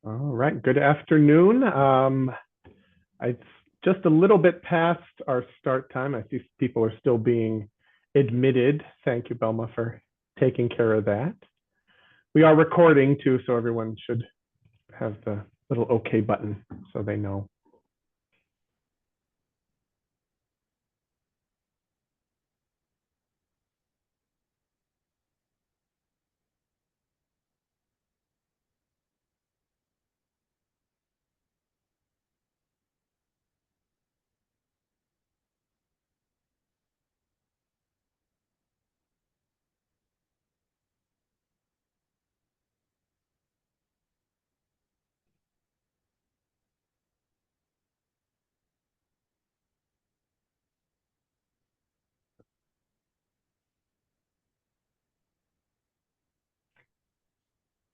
All right, good afternoon. It's just a little bit past our start time. I see people are still being admitted. Thank you, Belma, for taking care of that. We are recording too, so everyone should have the little OK button so they know.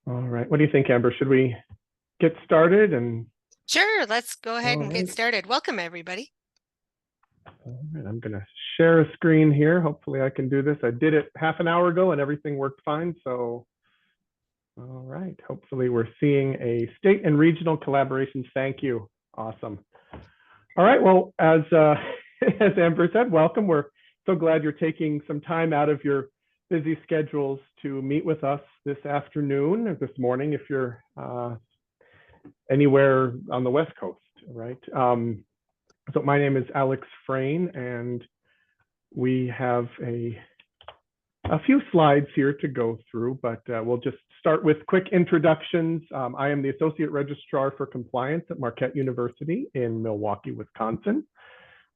All right, what do you think, Amber? Should we get started? Sure, let's go ahead and All get right. started. Welcome, everybody. All right, I'm going to share a screen here. Hopefully I can do this. I did it half an hour ago and everything worked fine. So, all right, hopefully we're seeing a state and regional collaborations. Thank you. Awesome. All right, well, as as Amber said, welcome. We're so glad you're taking some time out of your busy schedules to meet with us this afternoon or this morning if you're anywhere on the West Coast, right? So my name is Alex Frayne, and we have a few slides here to go through, but we'll just start with quick introductions. I am the Associate Registrar for Compliance at Marquette University in Milwaukee, Wisconsin.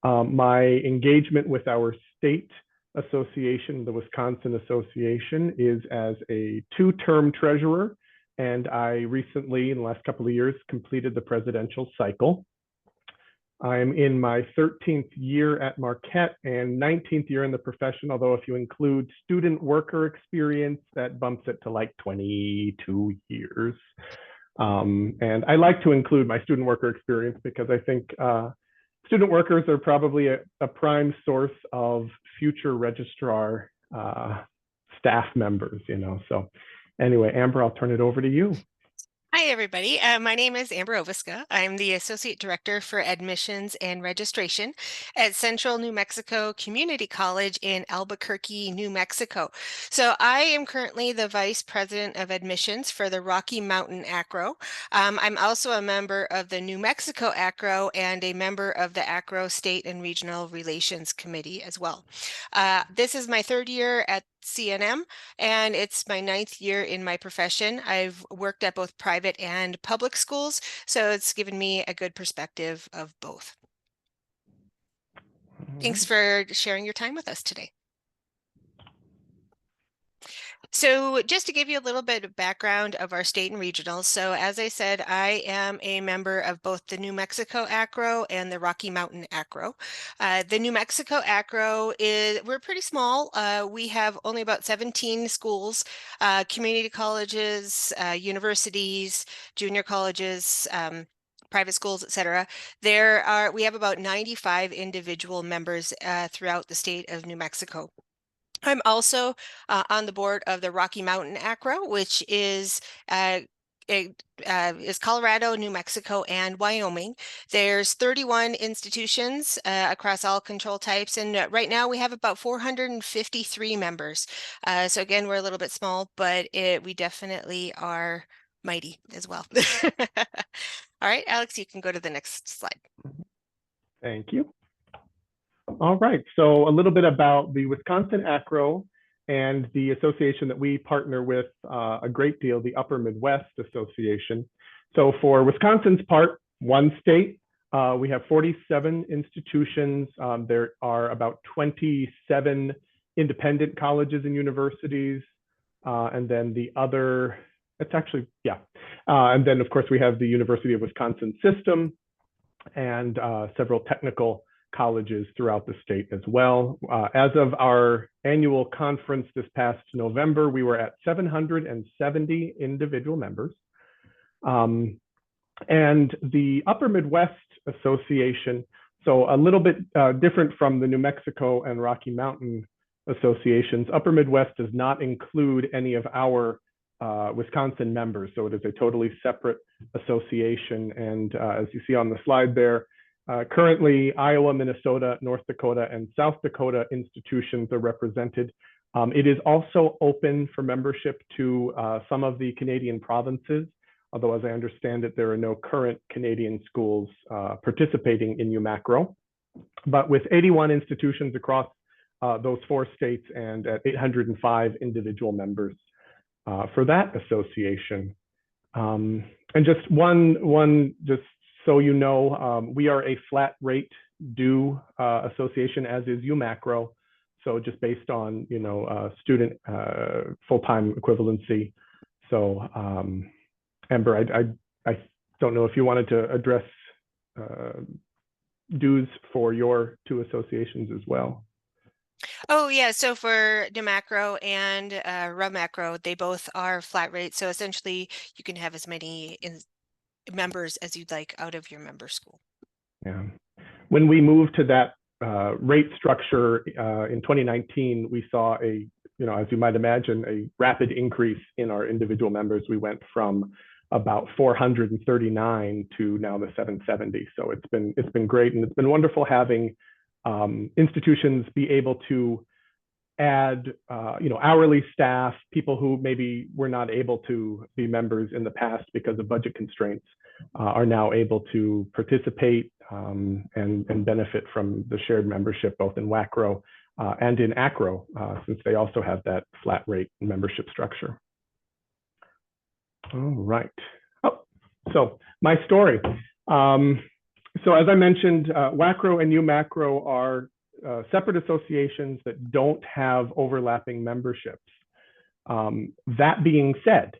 My engagement with our state association, the Wisconsin Association, is as a two-term treasurer, and I recently, in the last couple of years, completed the presidential cycle. I'm in my 13th year at Marquette and 19th year in the profession, although if you include student worker experience, that bumps it to like 22 years. And I like to include my student worker experience because I think student workers are probably a prime source of future registrar staff members, So anyway, Amber, I'll turn it over to you. Hi, everybody. My name is Amber Oviska. I'm the Associate Director for Admissions and Registration at Central New Mexico Community College in Albuquerque, New Mexico. So I am currently the Vice President of Admissions for the Rocky Mountain ACRO. I'm also a member of the New Mexico ACRO and a member of the ACRO State and Regional Relations Committee as well. This is my third year at CNM, and it's my 9th year in my profession. I've worked at both private and public schools, so it's given me a good perspective of both. Thanks for sharing your time with us today. So just to give you a little bit of background of our state and regionals. So as I said, I am a member of both the New Mexico ACRO and the Rocky Mountain ACRO. The New Mexico ACRO we're pretty small. We have only about 17 schools, community colleges, universities, junior colleges, private schools, etc. We have about 95 individual members throughout the state of New Mexico. I'm also on the board of the Rocky Mountain ACRO, which is Colorado, New Mexico, and Wyoming. There's 31 institutions across all control types, and right now we have about 453 members. So again, we're a little bit small, but we definitely are mighty as well. All right, Alex, you can go to the next slide. Thank you. All right, so a little bit about the Wisconsin ACRO and the association that we partner with a great deal, the Upper Midwest Association. So for Wisconsin's part, one state, we have 47 institutions. There are about 27 independent colleges and universities. And then the other, it's actually, yeah. And then of course we have the University of Wisconsin system and several technical colleges throughout the state as well. As of our annual conference this past November, we were at 770 individual members. And the Upper Midwest Association, so a little bit different from the New Mexico and Rocky Mountain associations, Upper Midwest does not include any of our Wisconsin members. So it is a totally separate association. And as you see on the slide there, currently Iowa, Minnesota, North Dakota, and South Dakota institutions are represented. It is also open for membership to some of the Canadian provinces, although as I understand it, there are no current Canadian schools participating in UMACRO. But with 81 institutions across those 4 states and at 805 individual members for that association. And just one, just so you know, we are a flat rate due association, as is UMACRO. So just based on, you know, student full-time equivalency. So Amber, I don't know if you wanted to address dues for your 2 associations as well. Oh yeah, so for NUMACRO and RUMACRO, they both are flat rate. So essentially you can have as many members as you'd like out of your member school. Yeah. When we moved to that rate structure in 2019, we saw a, you know, as you might imagine, a rapid increase in our individual members. We went from about 439 to now the 770. So it's been great, and it's been wonderful having institutions be able to add you know, hourly staff, people who maybe were not able to be members in the past because of budget constraints, are now able to participate and benefit from the shared membership, both in WACRO and in ACRO, since they also have that flat rate membership structure. All right. Oh, so my story. So as I mentioned, WACRO and UMACRO are separate associations that don't have overlapping memberships. That being said,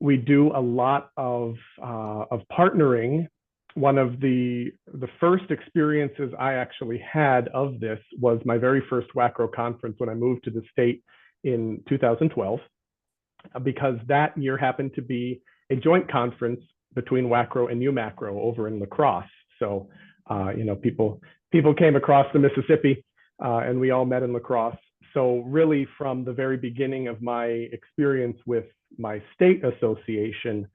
we do a lot of partnering. One of the first experiences I actually had of this was my very first WACRO conference when I moved to the state in 2012, because that year happened to be a joint conference between WACRO and UMACRO over in La Crosse. So, you know, people came across the Mississippi and we all met in La Crosse. So really from the very beginning of my experience with my state association,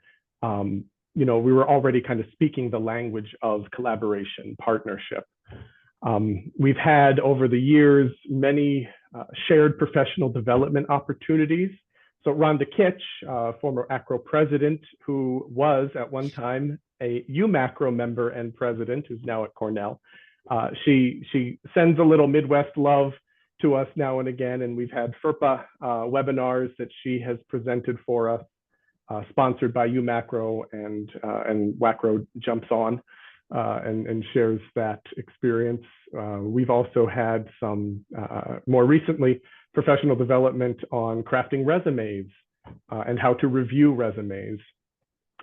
you know, we were already kind of speaking the language of collaboration, partnership. We've had over the years many shared professional development opportunities. So Rhonda Kitch, former ACRO president, who was at one time a UMACRO member and president, who's now at Cornell, she sends a little Midwest love to us now and again, and we've had FERPA webinars that she has presented for us, sponsored by UMACRO, and WACRO jumps on and shares that experience. We've also had some, more recently, professional development on crafting resumes and how to review resumes.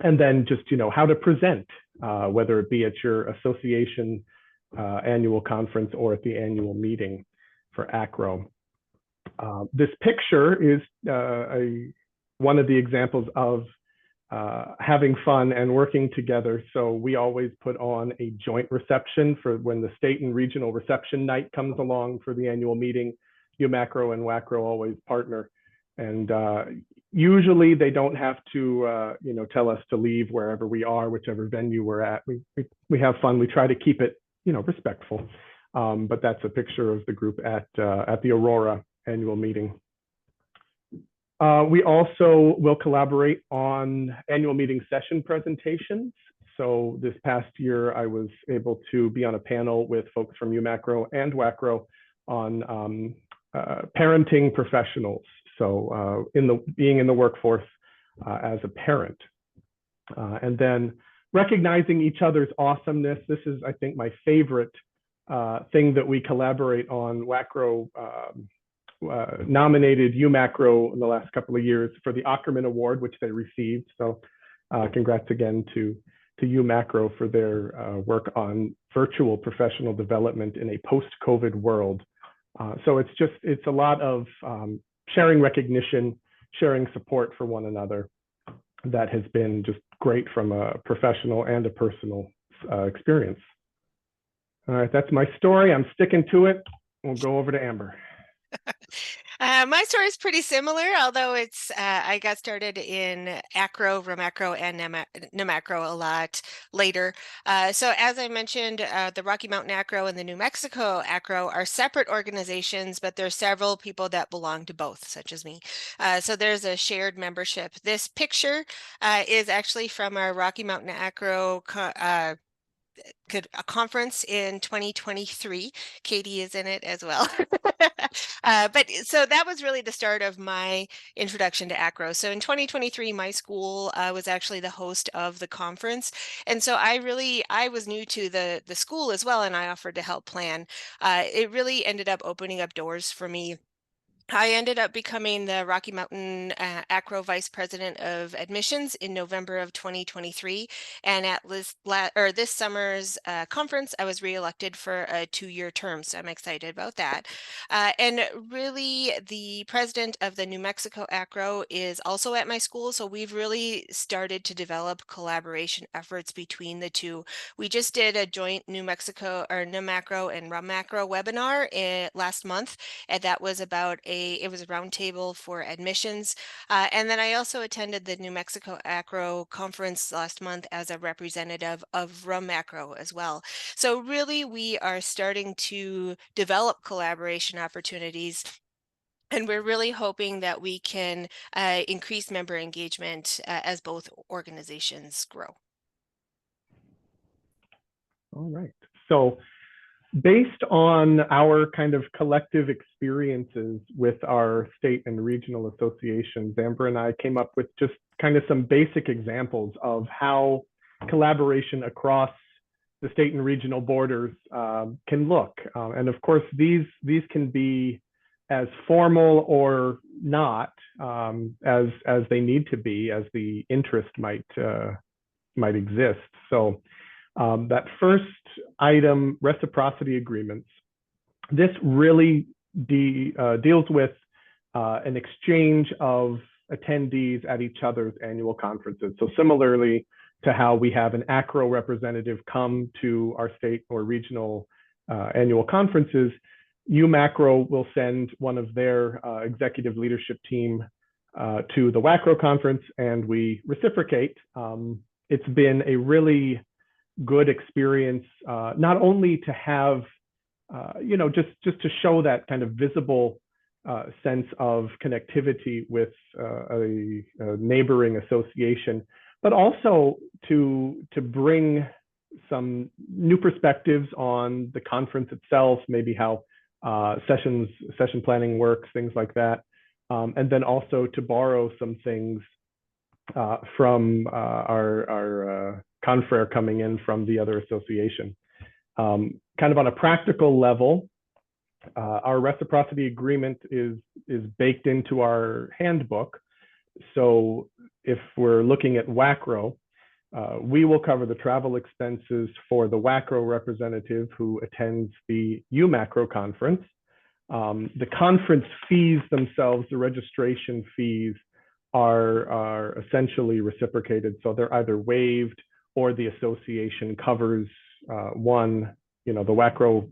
And then just, you know, how to present, whether it be at your association annual conference or at the annual meeting for ACRO. This picture is one of the examples of having fun and working together. So we always put on a joint reception for when the state and regional reception night comes along for the annual meeting. UMACRO and WACRO always partner, and usually they don't have to you know, tell us to leave wherever we are, whichever venue we're at. We have fun. We try to keep it, you know, respectful. But that's a picture of the group at the Aurora annual meeting. We also will collaborate on annual meeting session presentations. So this past year, I was able to be on a panel with folks from UMACRO and WACRO on parenting professionals. So being in the workforce as a parent. And then recognizing each other's awesomeness. This is, I think, my favorite thing that we collaborate on. WACRO nominated UMACRO in the last couple of years for the Ackerman Award, which they received. So congrats again to UMACRO for their work on virtual professional development in a post-COVID world. So it's a lot of sharing recognition, sharing support for one another that has been just great from a professional and a personal experience. All right, that's my story. I'm sticking to it. We'll go over to Amber. My story is pretty similar, although I got started in acro, Romacro, and Nemacro a lot later. So as I mentioned, the Rocky Mountain Acro and the New Mexico Acro are separate organizations, but there are several people that belong to both, such as me. So there's a shared membership. This picture is actually from our Rocky Mountain Acro a conference in 2023. Katie is in it as well. But so that was really the start of my introduction to acro. So in 2023, my school was actually the host of the conference. And so I was new to the school as well, and I offered to help plan. It really ended up opening up doors for me. I ended up becoming the Rocky Mountain Acro Vice President of Admissions in November of 2023. And at this summer's conference, I was reelected for a 2-year term. So I'm excited about that. And really, the president of the New Mexico Acro is also at my school. So we've really started to develop collaboration efforts between the two. We just did a joint New Mexico or Nemacro and Romacro webinar last month, and that was about it was a roundtable for admissions. And then I also attended the New Mexico Acro conference last month as a representative of Romacro as well. So really, we are starting to develop collaboration opportunities. And we're really hoping that we can increase member engagement as both organizations grow. All right. So based on our kind of collective experiences with our state and regional associations, Amber and I came up with just kind of some basic examples of how collaboration across the state and regional borders can look. And of course, these can be as formal or not as they need to be, as the interest might exist. So that first item, reciprocity agreements, this really deals with an exchange of attendees at each other's annual conferences. So similarly to how we have an ACRO representative come to our state or regional annual conferences, UMACRO will send one of their executive leadership team to the WACRO conference, and we reciprocate. It's been a really good experience, not only to have, just to show that kind of visible sense of connectivity with a neighboring association, but also to bring some new perspectives on the conference itself, maybe how session planning works, things like that, and then also to borrow some things from our confrere coming in from the other association. Kind of on a practical level, our reciprocity agreement is baked into our handbook. So if we're looking at WACRO, we will cover the travel expenses for the WACRO representative who attends the UMACRO conference. The conference fees themselves, the registration fees, are essentially reciprocated. So they're either waived or the association covers one, the WACRO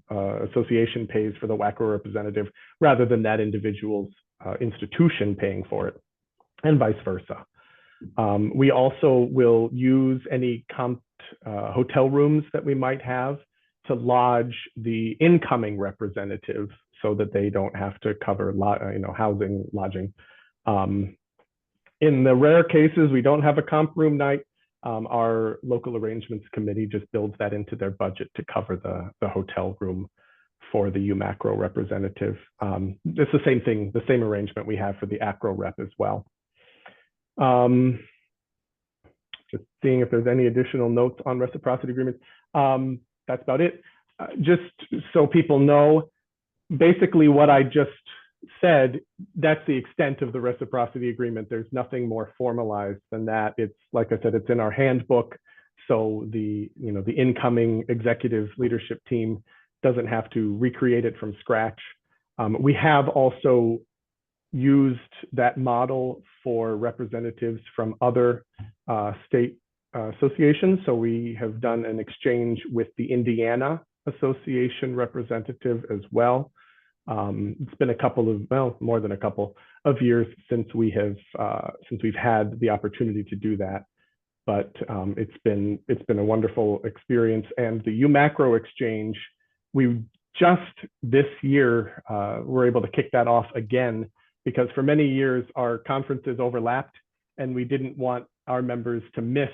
association pays for the WACRO representative rather than that individual's institution paying for it, and vice versa. We also will use any comped hotel rooms that we might have to lodge the incoming representative so that they don't have to cover housing, lodging. In the rare cases we don't have a comp room night, our local arrangements committee just builds that into their budget to cover the hotel room for the UMACRO representative. It's the same thing, the same arrangement we have for the ACRO rep as well. Just seeing if there's any additional notes on reciprocity agreements. That's about it. Just so people know, basically what I just said, that's the extent of the reciprocity agreement. There's nothing more formalized than that. It's, like I said, it's in our handbook. So the incoming executive leadership team doesn't have to recreate it from scratch. We have also used that model for representatives from other state associations. So we have done an exchange with the Indiana Association representative as well. It's been a couple of, well, more than a couple of years since we've had the opportunity to do that. But it's been a wonderful experience. And the UMacro Exchange, we just this year were able to kick that off again, because for many years our conferences overlapped and we didn't want our members to miss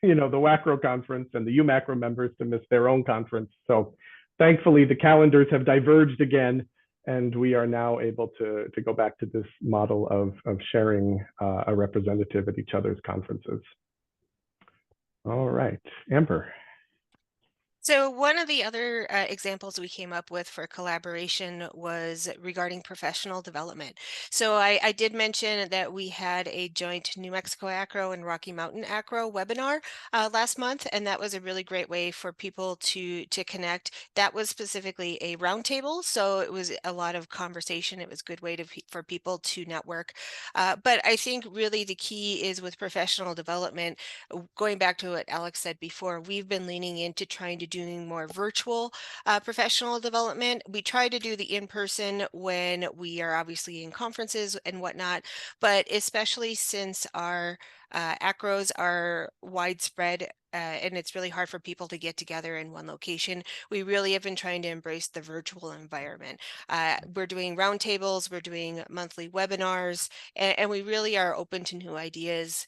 the WACRO conference and the UMacro members to miss their own conference. So thankfully the calendars have diverged again, and we are now able to go back to this model of sharing a representative at each other's conferences. All right, Amber. So one of the other examples we came up with for collaboration was regarding professional development. So I did mention that we had a joint New Mexico ACRO and Rocky Mountain ACRO webinar last month, and that was a really great way for people to connect. That was specifically a roundtable, so it was a lot of conversation. It was a good way for people to network. But I think really the key is with professional development, going back to what Alex said before, we've been leaning into trying to doing more virtual professional development. We try to do the in-person when we are obviously in conferences and whatnot, but especially since our ACROs are widespread and it's really hard for people to get together in one location, we really have been trying to embrace the virtual environment. We're doing roundtables, we're doing monthly webinars, and we really are open to new ideas.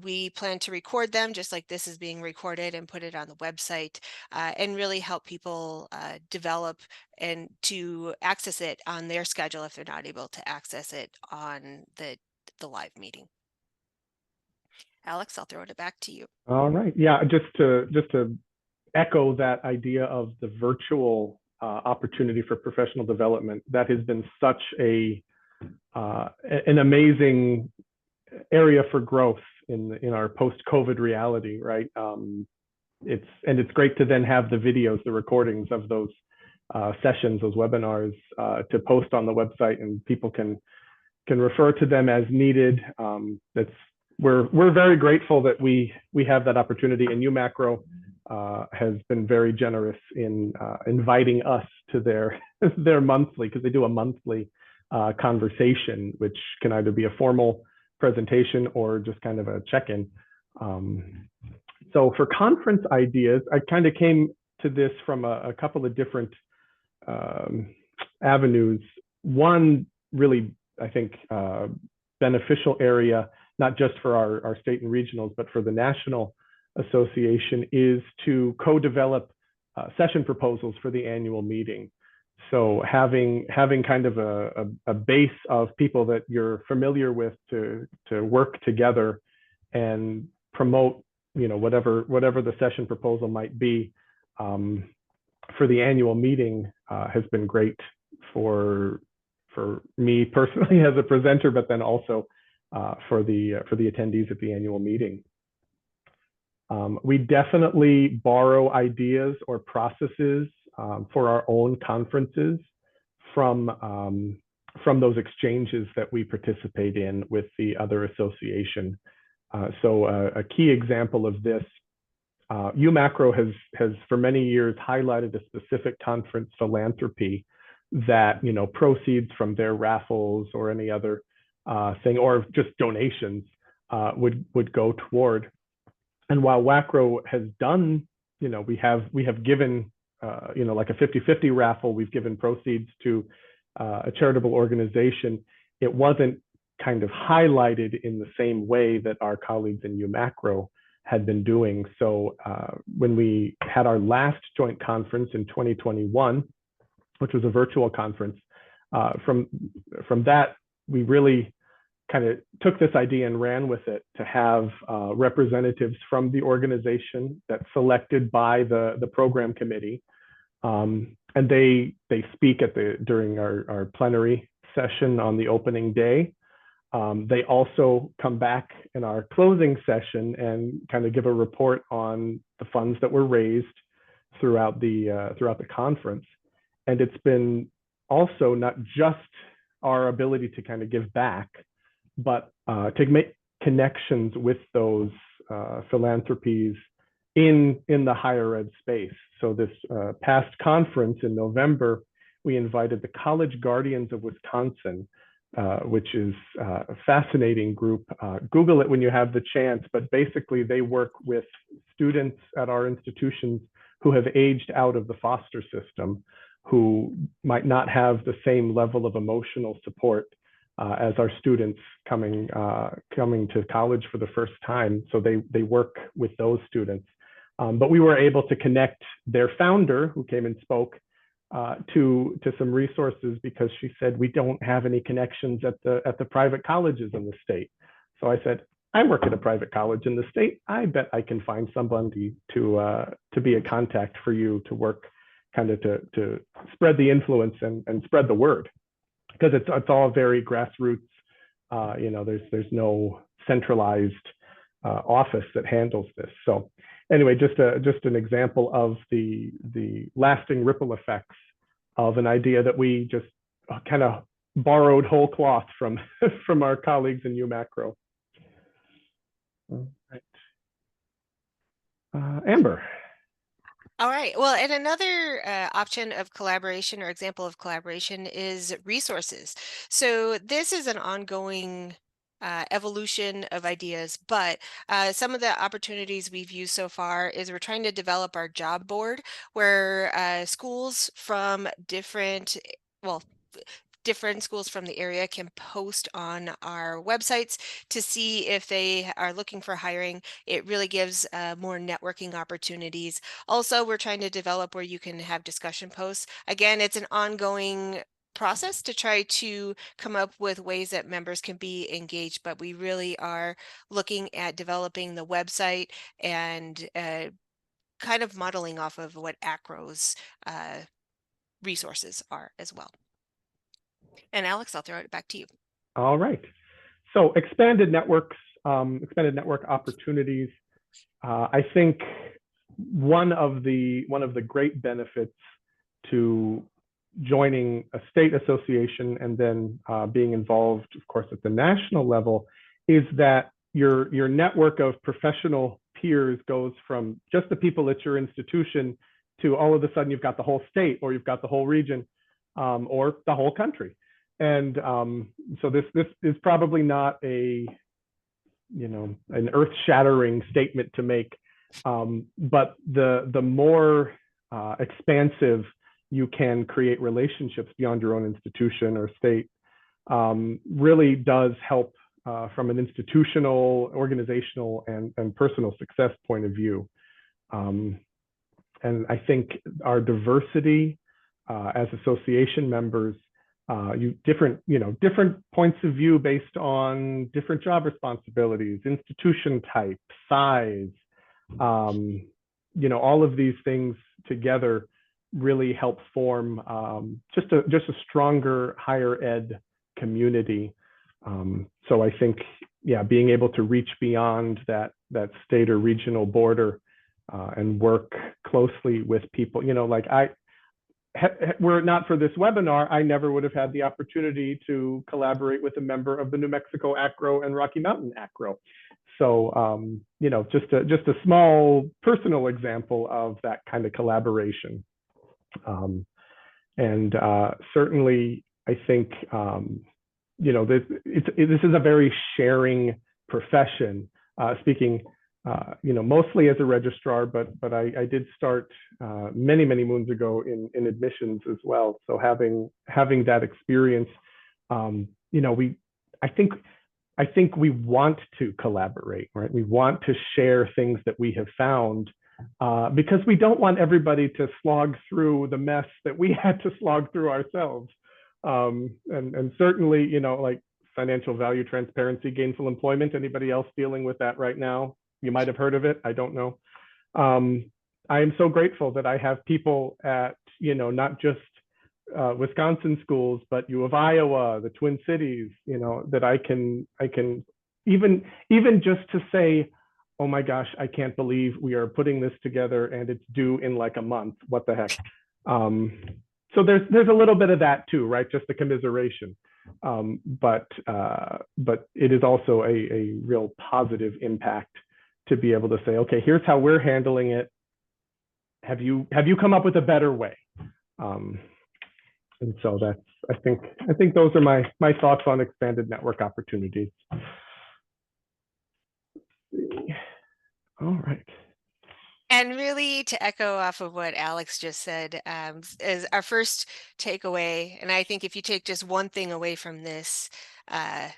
We plan to record them just like this is being recorded and put it on the website, and really help people develop and to access it on their schedule if they're not able to access it on the live meeting. Alex, I'll throw it back to you. All right. Yeah, just to echo that idea of the virtual opportunity for professional development, that has been such an amazing area for growth in our post-COVID reality, right? It's great to then have the videos, the recordings of those sessions, those webinars to post on the website, and people can refer to them as needed. We're very grateful that we have that opportunity, and UMacro has been very generous in inviting us to their monthly, because they do a monthly conversation, which can either be a formal presentation or just kind of a check-in. So for conference ideas, I kind of came to this from a couple of different avenues. One really, I think, beneficial area, not just for our state and regionals, but for the national association, is to co-develop session proposals for the annual meeting. So having kind of a base of people that you're familiar with to work together and promote, whatever the session proposal might be for the annual meeting has been great for me personally as a presenter, but then also for the attendees at the annual meeting. We definitely borrow ideas or processes for our own conferences from those exchanges that we participate in with the other association. So a key example of this, UMacro has for many years highlighted a specific conference philanthropy that proceeds from their raffles or any other thing, or just donations would go toward. And while WACRO has done, we have given like a 50-50 raffle, we've given proceeds to a charitable organization. It wasn't kind of highlighted in the same way that our colleagues in UMacro had been doing. So when we had our last joint conference in 2021, which was a virtual conference, from that, we really kind of took this idea and ran with it to have representatives from the organization that's selected by the program committee. And they speak during our plenary session on the opening day. They also come back in our closing session and kind of give a report on the funds that were raised throughout the conference. And it's been also not just our ability to kind of give back, but to make connections with those philanthropies in the higher ed space. So this past conference in November, we invited the College Guardians of Wisconsin, which is a fascinating group. Google it when you have the chance, but basically they work with students at our institutions who have aged out of the foster system, who might not have the same level of emotional support as our students coming to college for the first time. So they work with those students. But we were able to connect their founder, who came and spoke, to some resources, because she said, we don't have any connections at the private colleges in the state. So I said, I work at a private college in the state. I bet I can find somebody to be a contact for you to work kind of to spread the influence and spread the word, because it's all very grassroots. There's no centralized office that handles this. So anyway, just an example of the lasting ripple effects of an idea that we just kind of borrowed whole cloth from from our colleagues in UMacro. All right. Amber. All right. Well, and another option of collaboration or example of collaboration is resources. So this is an ongoing evolution of ideas, but some of the opportunities we've used so far is we're trying to develop our job board, where schools from different schools from the area can post on our websites to see if they are looking for hiring. It really gives more networking opportunities. Also, we're trying to develop where you can have discussion posts. Again, it's an ongoing process to try to come up with ways that members can be engaged, but we really are looking at developing the website and kind of modeling off of what ACRO's resources are as well. And Alex, I'll throw it back to you. All right. So expanded networks, expanded network opportunities. I think one of the great benefits to joining a state association and then being involved, of course, at the national level, is that your network of professional peers goes from just the people at your institution to all of a sudden you've got the whole state, or you've got the whole region, or the whole country. And so this is probably not an earth-shattering statement to make, but the more expansive you can create relationships beyond your own institution or state really does help from an institutional, organizational, and personal success point of view. And I think our diversity as association members, different points of view based on different job responsibilities, institution type, size, all of these things together really help form just a stronger higher ed community. So I think, being able to reach beyond that state or regional border and work closely with people, were it not for this webinar, I never would have had the opportunity to collaborate with a member of the New Mexico ACRO and Rocky Mountain ACRO. So, just a small personal example of that kind of collaboration. Certainly, I think, this is a very sharing profession. Speaking, mostly as a registrar, but I did start many moons ago in admissions as well. So having that experience, I think we want to collaborate, right? We want to share things that we have found because we don't want everybody to slog through the mess that we had to slog through ourselves. And certainly, like financial value transparency, gainful employment. Anybody else dealing with that right now? You might have heard of it. I don't know. I am so grateful that I have people at, not just Wisconsin schools, but U of Iowa, the Twin Cities, that I can even just to say, oh my gosh, I can't believe we are putting this together and it's due in like a month. What the heck? So there's a little bit of that too, right? Just the commiseration. But it is also a real positive impact to be able to say, okay, here's how we're handling it. Have you come up with a better way? And so that's, I think those are my thoughts on expanded network opportunities. All right. And really, to echo off of what Alex just said, is our first takeaway. And I think if you take just one thing away from uh,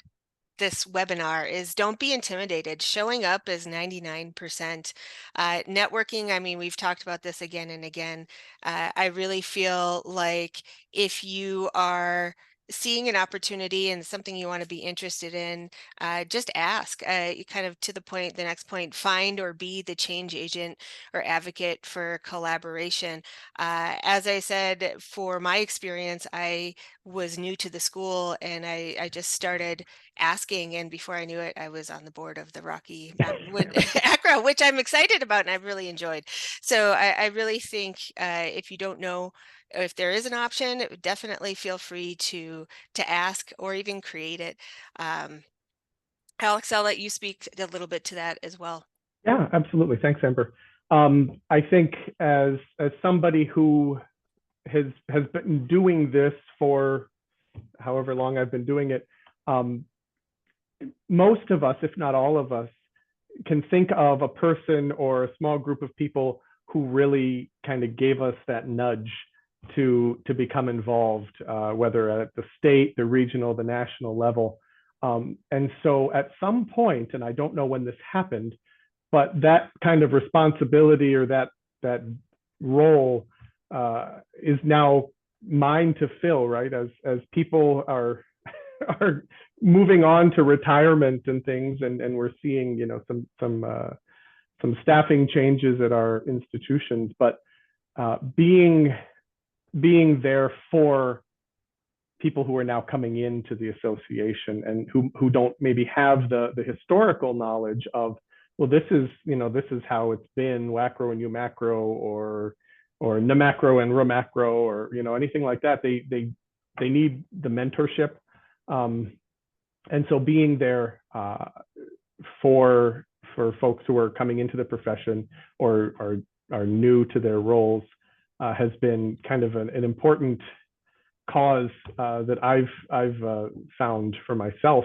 this webinar is don't be intimidated. Showing up is 99%. Networking, I mean, we've talked about this again and again. I really feel like if you are seeing an opportunity and something you want to be interested in, just ask. You kind of to the point, the next point, find or be the change agent or advocate for collaboration. As I said, for my experience, I was new to the school and I just started asking, and before I knew it, I was on the board of the Rocky Mountain Wood ACRA, which I'm excited about and I've really enjoyed. So I really think if you don't know if there is an option, definitely feel free to ask or even create it. Alex, I'll let you speak a little bit to that as well. Yeah, absolutely. Thanks, Amber. I think as somebody who has been doing this for however long I've been doing it, most of us, if not all of us, can think of a person or a small group of people who really kind of gave us that nudge to become involved, whether at the state, the regional, the national level. And so at some point, and I don't know when this happened, but that kind of responsibility or that role is now mine to fill, right? As people are moving on to retirement and things, and we're seeing, you know, some staffing changes at our institutions, but being there for people who are now coming into the association and who don't maybe have the historical knowledge of, well, this is, you know, this is how it's been, WACRO and UMACRO, or NMACRO and RUMACRO, or, you know, anything like that. They need the mentorship. And so being there for folks who are coming into the profession or are new to their roles has been kind of an important cause that I've found for myself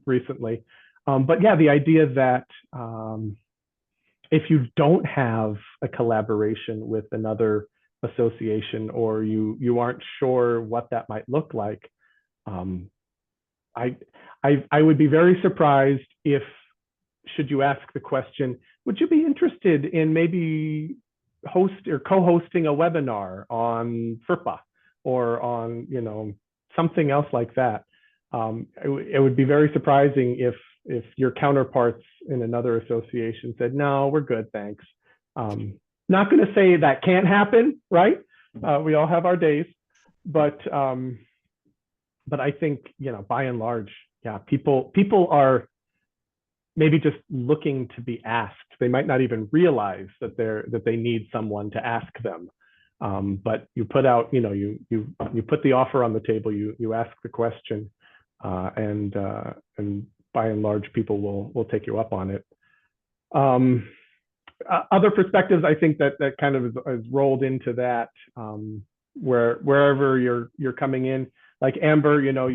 recently. But yeah, the idea that if you don't have a collaboration with another association, or you aren't sure what that might look like, I would be very surprised if, should you ask the question, would you be interested in maybe host or co-hosting a webinar on FERPA or on, you know, something else like that? It would be very surprising if your counterparts in another association said, no, we're good, thanks. Not going to say that can't happen, right? We all have our days, but I think, you know, by and large, yeah, people are maybe just looking to be asked. They might not even realize that they need someone to ask them. But you put out, you know, you put the offer on the table, you ask the question, and by and large, people will take you up on it. Other perspectives, I think that kind of is rolled into that, wherever you're coming in, like Amber, you know,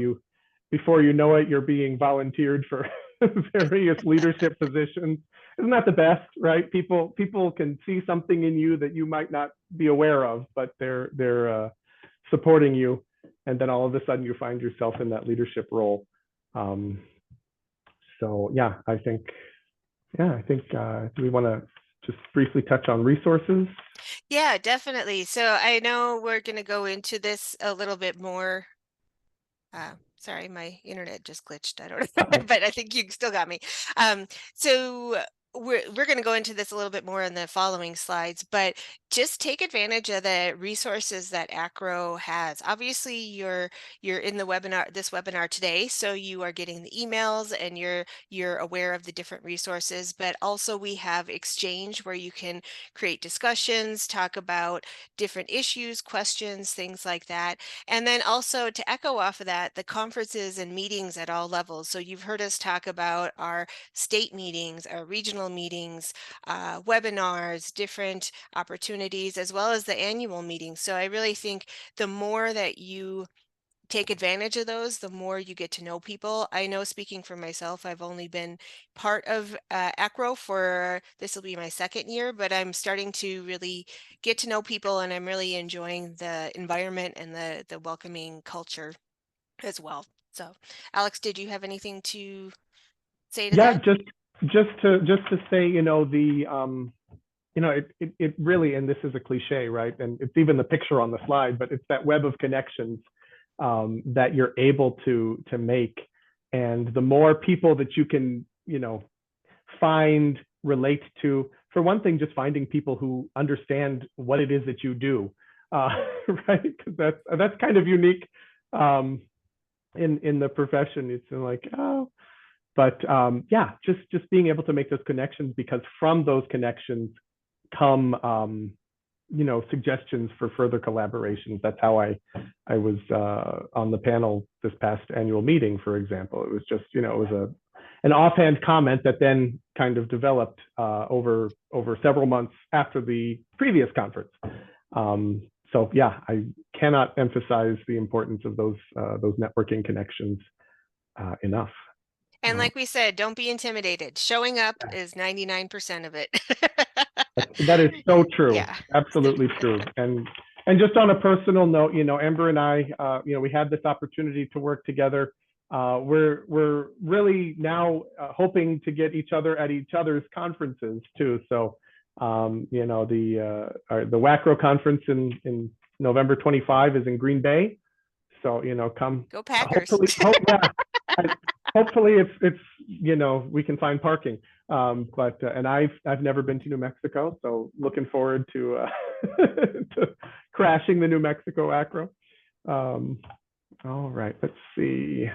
before you know it, you're being volunteered for various leadership positions. Isn't that the best, right? People can see something in you that you might not be aware of, but they're supporting you, and then all of a sudden you find yourself in that leadership role. So yeah, I think do we want to just briefly touch on resources? Yeah, definitely. So I know we're going to go into this a little bit more. Sorry, my internet just glitched. I don't know, but I think you still got me. So we're going to go into this a little bit more in the following slides, but just take advantage of the resources that ACRO has. Obviously, you're in the webinar, this webinar today, so you are getting the emails and you're aware of the different resources, but also we have Exchange where you can create discussions, talk about different issues, questions, things like that. And then also to echo off of that, the conferences and meetings at all levels. So you've heard us talk about our state meetings, our regional informational meetings, webinars, different opportunities, as well as the annual meetings. So I really think the more that you take advantage of those, the more you get to know people. I know, speaking for myself, I've only been part of ACRO for, this will be my second year, but I'm starting to really get to know people, and I'm really enjoying the environment and the welcoming culture as well. So, Alex, did you have anything to say to Yeah, that? just to say, it really, and this is a cliche, right? And it's even the picture on the slide, but it's that web of connections that you're able to make. And the more people that you can, find, relate to, for one thing, just finding people who understand what it is that you do, right? Because that's kind of unique in the profession. It's like, oh, but yeah, just being able to make those connections, because from those connections come suggestions for further collaborations. That's how I was on the panel this past annual meeting, for example. It was just, it was an offhand comment that then kind of developed over several months after the previous conference. So yeah, I cannot emphasize the importance of those networking connections enough. And like we said, don't be intimidated. Showing up is 99% of it. That is so true. Yeah. Absolutely true. And just on a personal note, Amber and I, we had this opportunity to work together. We're really now hoping to get each other at each other's conferences too. So, the WACRO conference in November 25 is in Green Bay. So, come. Go Packers. Hopefully it's we can find parking. But and I've never been to New Mexico, so looking forward to to crashing the New Mexico ACRO. All right, let's see.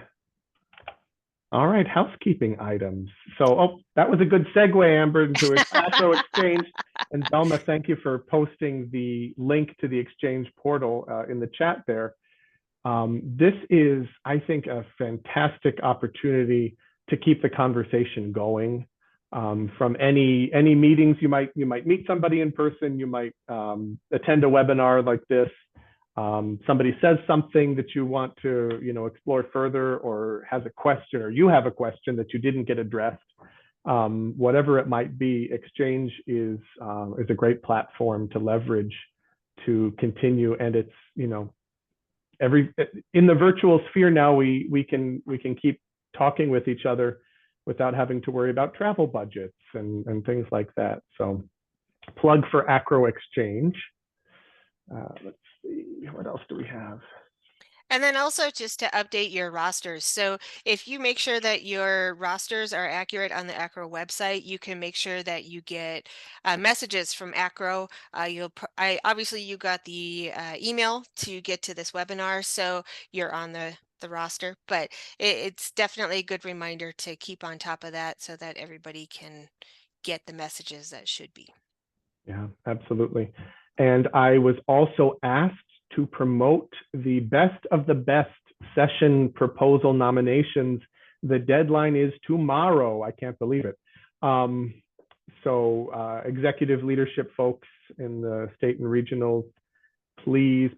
All right, housekeeping items. So, that was a good segue, Amber, into ACRO Exchange. And Velma, thank you for posting the link to the Exchange portal in the chat there. This is, I think, a fantastic opportunity to keep the conversation going. From any meetings, you might meet somebody in person, you might attend a webinar like this. Somebody says something that you want to explore further, or has a question, or you have a question that you didn't get addressed. Whatever it might be, Exchange is a great platform to leverage to continue, and it's in the virtual sphere now, we can keep talking with each other without having to worry about travel budgets and things like that. So, plug for ACRO Exchange. Let's see, what else do we have? And then also just to update your rosters. So if you make sure that your rosters are accurate on the ACRO website, you can make sure that you get messages from ACRO. Obviously you got the email to get to this webinar, so you're on the roster, but it's definitely a good reminder to keep on top of that so that everybody can get the messages that should be. Yeah, absolutely. And I was also asked to promote the best of the best session proposal nominations. The deadline is tomorrow. I can't believe it. So executive leadership folks in the state and regional, please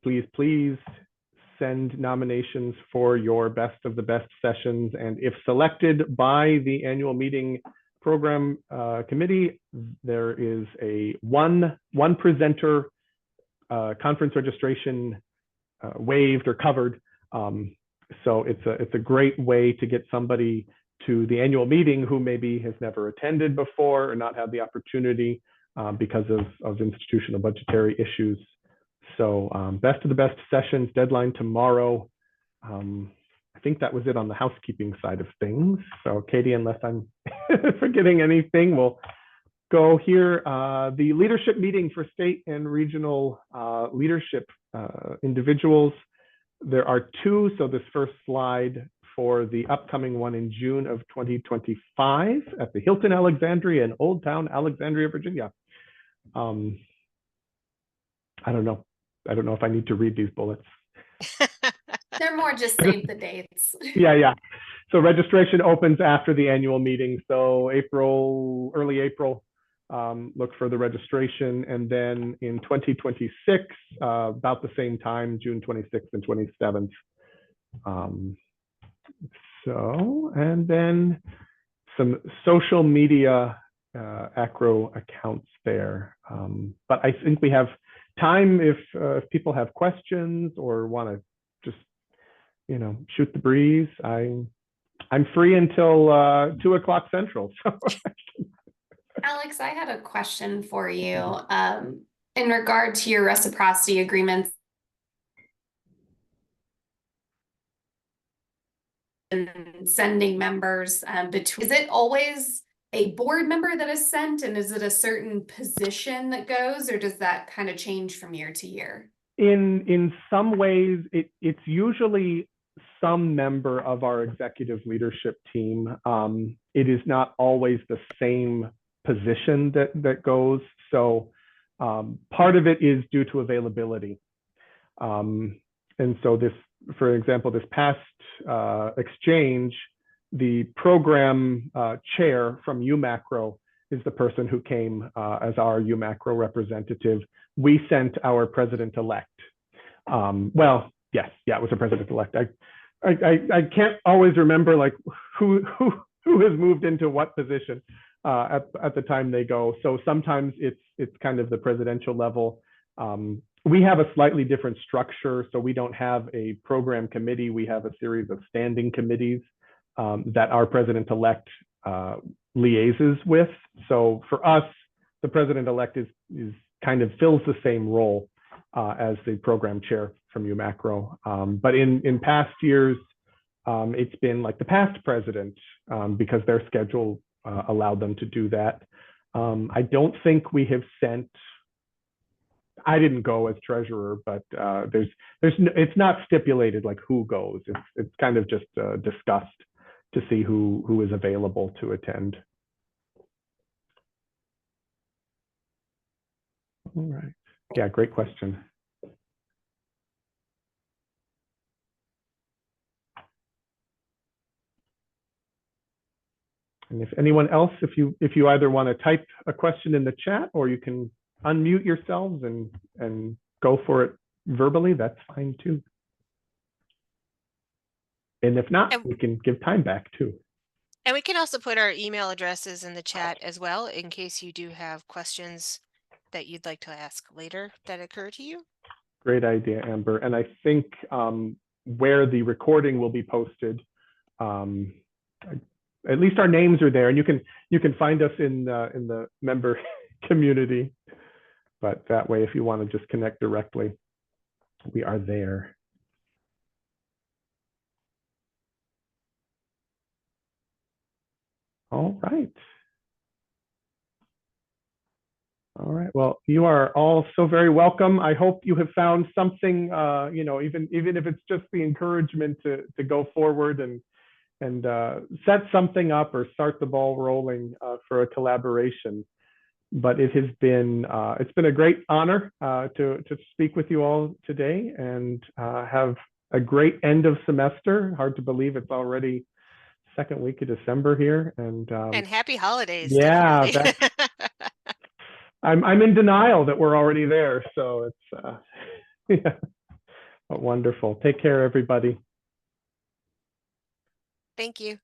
send nominations for your best of the best sessions. And if selected by the annual meeting program committee, there is a one presenter conference registration waived or covered. So it's a great way to get somebody to the annual meeting who maybe has never attended before or not had the opportunity because of institutional budgetary issues. So best of the best sessions, deadline tomorrow. I think that was it on the housekeeping side of things. So Katie, unless I'm forgetting anything, we'll go here. The leadership meeting for state and regional leadership individuals. There are two. So this first slide for the upcoming one in June of 2025 at the Hilton Alexandria in Old Town, Alexandria, Virginia. I don't know if I need to read these bullets. They're more just save the dates. Yeah. So registration opens after the annual meeting. So early April, look for the registration. And then in 2026, about the same time, June 26th and 27th. And then some social media Acro accounts there. But I think we have time if people have questions or want to just, shoot the breeze. I'm free until 2:00 Central. So. Alex, I had a question for you in regard to your reciprocity agreements and sending members between. Is it always a board member that is sent, and is it a certain position that goes, or does that kind of change from year to year? In some ways, it's usually some member of our executive leadership team. It is not always the same position that goes. So part of it is due to availability. And so this, for example, this past exchange, the program chair from UMACRO is the person who came as our UMACRO representative. We sent our president-elect. Well, yes, yeah, it was a president-elect. I can't always remember like who has moved into what position at the time they go. So sometimes it's kind of the presidential level. We have a slightly different structure, so we don't have a program committee. We have a series of standing committees that our president-elect liaises with. So for us, the president-elect is kind of fills the same role as the program chair from UMACRO. But in past years, it's been like the past president because their schedule allowed them to do that. I don't think we have sent. I didn't go as treasurer, but it's not stipulated like who goes. It's kind of just discussed to see who is available to attend. All right. Yeah, great question. And if anyone else, if you either want to type a question in the chat or you can unmute yourselves and go for it verbally, that's fine too. And if not, we can give time back too. And we can also put our email addresses in the chat as well, in case you do have questions that you'd like to ask later that occur to you. Great idea, Amber. And I think where the recording will be posted, at least our names are there, and you can find us in the member community. But that way, if you want to just connect directly, we are there. All right. All right. Well, you are all so very welcome. I hope you have found something, even if it's just the encouragement to go forward and set something up or start the ball rolling for a collaboration. But it has been it's been a great honor to speak with you all today and have a great end of semester. Hard to believe it's already second week of December here, and happy holidays. Yeah, I'm in denial that we're already there. So it's yeah, but wonderful. Take care, everybody. Thank you.